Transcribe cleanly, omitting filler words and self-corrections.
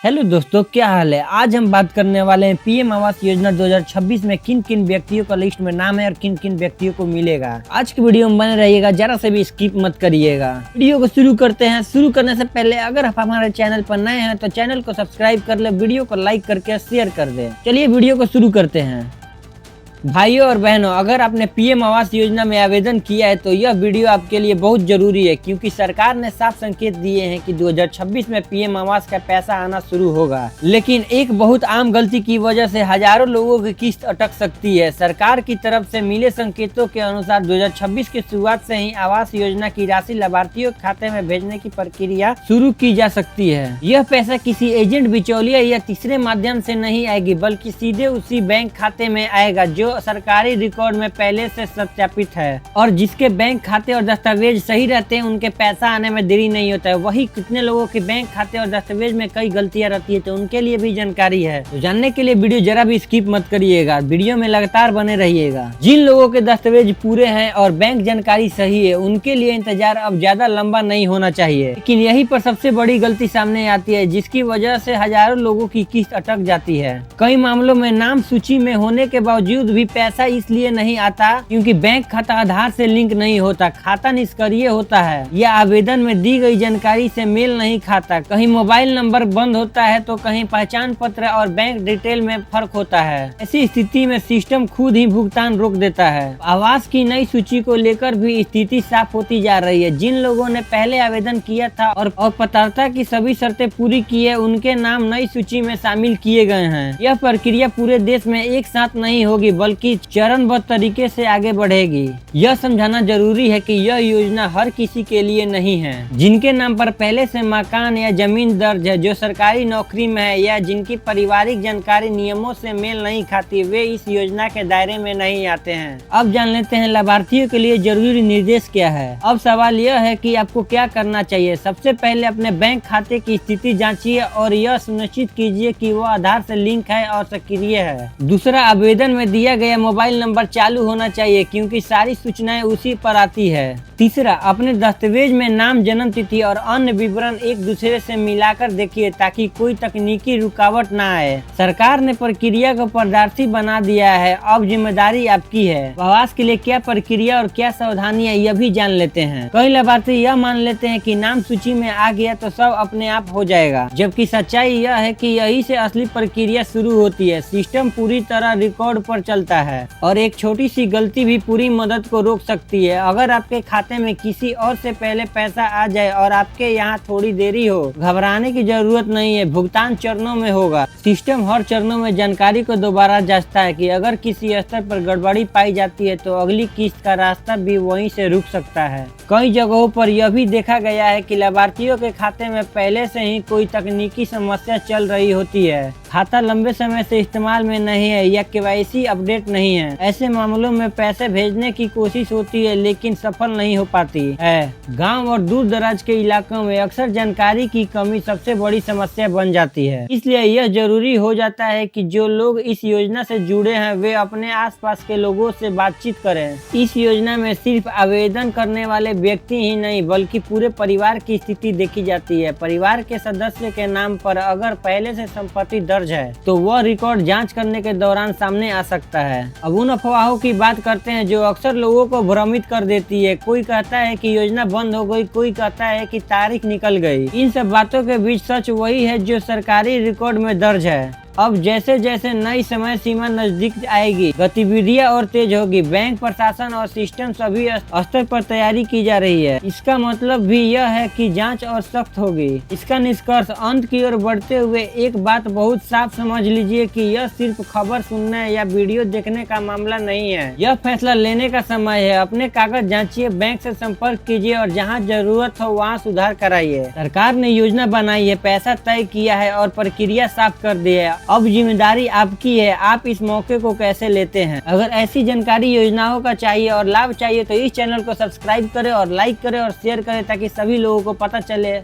Hello दोस्तों, क्या हाल है। आज हम बात करने वाले हैं पीएम आवास योजना 2026 में किन किन व्यक्तियों का लिस्ट में नाम है और किन किन व्यक्तियों को मिलेगा। आज की वीडियो में बने रहिएगा, जरा से भी स्किप मत करिएगा। वीडियो को शुरू करते हैं। शुरू करने से पहले अगर आप हमारे चैनल पर नए हैं तो चैनल को सब्सक्राइब कर ले, वीडियो को लाइक करके शेयर कर दे। चलिए वीडियो को शुरू करते हैं। भाइयों और बहनों, अगर आपने पीएम आवास योजना में आवेदन किया है तो यह वीडियो आपके लिए बहुत जरूरी है, क्योंकि सरकार ने साफ संकेत दिए हैं कि 2026 में पीएम आवास का पैसा आना शुरू होगा। लेकिन एक बहुत आम गलती की वजह से हजारों लोगों की किस्त अटक सकती है। सरकार की तरफ से मिले संकेतों के अनुसार 2026 की शुरुआत से ही आवास योजना की राशि लाभार्थियों के खाते में भेजने की प्रक्रिया शुरू की जा सकती है। यह पैसा किसी एजेंट, बिचौलिया या तीसरे माध्यम से नहीं आएगी, बल्कि सीधे उसी बैंक खाते में आएगा जो सरकारी रिकॉर्ड में पहले से सत्यापित है और जिसके बैंक खाते और दस्तावेज सही रहते हैं, उनके पैसा आने में देरी नहीं होता है। वही कितने लोगों के बैंक खाते और दस्तावेज में कई गलतियां रहती है, तो उनके लिए भी जानकारी है। तो जानने के लिए वीडियो जरा भी स्किप मत करिएगा, वीडियो में लगातार बने रहिएगा। जिन लोगों के दस्तावेज पूरे हैं और बैंक जानकारी सही है, उनके लिए इंतजार अब ज्यादा लंबा नहीं होना चाहिए। लेकिन यही पर सबसे बड़ी गलती सामने आती है, जिसकी वजह से हजारों लोगों की किस्त अटक जाती है। कई मामलों में नाम सूची में होने के बावजूद भी पैसा इसलिए नहीं आता क्योंकि बैंक खाता आधार से लिंक नहीं होता, खाता निष्क्रिय होता है या आवेदन में दी गई जानकारी से मेल नहीं खाता। कहीं मोबाइल नंबर बंद होता है तो कहीं पहचान पत्र और बैंक डिटेल में फर्क होता है। ऐसी स्थिति में सिस्टम खुद ही भुगतान रोक देता है। आवास की नई सूची को लेकर भी स्थिति साफ होती जा रही है। जिन लोगों ने पहले आवेदन किया था और पात्रता की सभी शर्तें पूरी की है, उनके नाम नई सूची में शामिल किए गए हैं। यह प्रक्रिया पूरे देश में एक साथ नहीं होगी, बल्कि चरणबद्ध तरीके से आगे बढ़ेगी। यह समझाना जरूरी है कि यह योजना हर किसी के लिए नहीं है। जिनके नाम पर पहले से मकान या जमीन दर्ज है, जो सरकारी नौकरी में है या जिनकी पारिवारिक जानकारी नियमों से मेल नहीं खाती, वे इस योजना के दायरे में नहीं आते हैं। अब जान लेते हैं लाभार्थियों के लिए जरूरी निर्देश क्या है। अब सवाल यह है कि आपको क्या करना चाहिए। सबसे पहले अपने बैंक खाते की स्थिति जांचिए और यह सुनिश्चित कीजिए कि वह आधार से लिंक है और सक्रिय है। दूसरा, आवेदन में दिया गया मोबाइल नंबर चालू होना चाहिए, क्योंकि सारी सूचनाएं उसी पर आती है। तीसरा, अपने दस्तावेज में नाम, जन्म तिथि और अन्य विवरण एक दूसरे से मिलाकर देखिए, ताकि कोई तकनीकी रुकावट ना आए। सरकार ने प्रक्रिया को पारदर्शी बना दिया है, अब जिम्मेदारी आपकी है। आवास के लिए क्या प्रक्रिया और क्या सावधानियां, यह भी जान लेते हैं। कई लाभार्थी यह मान लेते हैं कि नाम सूची में आ गया तो सब अपने आप हो जाएगा, जबकि सच्चाई यह है कि यही से असली प्रक्रिया शुरू होती है। सिस्टम पूरी तरह रिकॉर्ड पर चलता है और एक छोटी सी गलती भी पूरी मदद को रोक सकती है। अगर आपके खाते में किसी और से पहले पैसा आ जाए और आपके यहाँ थोड़ी देरी हो, घबराने की जरूरत नहीं है। भुगतान चरणों में होगा। सिस्टम हर चरणों में जानकारी को दोबारा जांचता है कि अगर किसी स्तर पर गड़बड़ी पाई जाती है तो अगली किस्त का रास्ता भी वहीं से रुक सकता है। कई जगहों पर यह भी देखा गया है कि लाभार्थियों के खाते में पहले से ही कोई तकनीकी समस्या चल रही होती है, खाता लंबे समय से इस्तेमाल में नहीं है या केवाईसी अपडेट नहीं है। ऐसे मामलों में पैसे भेजने की कोशिश होती है, लेकिन सफल नहीं हो पाती है। गांव और दूर दराज के इलाकों में अक्सर जानकारी की कमी सबसे बड़ी समस्या बन जाती है। इसलिए यह जरूरी हो जाता है कि जो लोग इस योजना से जुड़े हैं, वे अपने आसपास के लोगों से बातचीत करें। इस योजना में सिर्फ आवेदन करने वाले व्यक्ति ही नहीं, बल्कि पूरे परिवार की स्थिति देखी जाती है। परिवार के सदस्य के नाम पर अगर पहले से संपत्ति दर्ज है तो वह रिकॉर्ड जांच करने के दौरान सामने आ सकता है। अब उन अफवाहों की बात करते हैं जो अक्सर लोगों को भ्रमित कर देती है। कोई कहता है कि योजना बंद हो गई, कोई कहता है कि तारीख निकल गई। इन सब बातों के बीच सच वही है जो सरकारी रिकॉर्ड में दर्ज है। अब जैसे जैसे नई समय सीमा नजदीक आएगी, गतिविधियां और तेज होगी। बैंक, प्रशासन और सिस्टम सभी स्तर पर तैयारी की जा रही है। इसका मतलब भी यह है कि जांच और सख्त होगी। इसका निष्कर्ष अंत की ओर बढ़ते हुए एक बात बहुत साफ समझ लीजिए कि यह सिर्फ खबर सुनने या वीडियो देखने का मामला नहीं है। यह फैसला लेने का समय है। अपने कागज जांचिए, बैंक से संपर्क कीजिए और जहाँ जरूरत हो वहाँ सुधार कराइए। सरकार ने योजना बनाई है, पैसा तय किया है और प्रक्रिया साफ कर दी है। अब जिम्मेदारी आपकी है, आप इस मौके को कैसे लेते हैं। अगर ऐसी जानकारी योजनाओं का चाहिए और लाभ चाहिए तो इस चैनल को सब्सक्राइब करें और लाइक करें और शेयर करें, ताकि सभी लोगों को पता चले।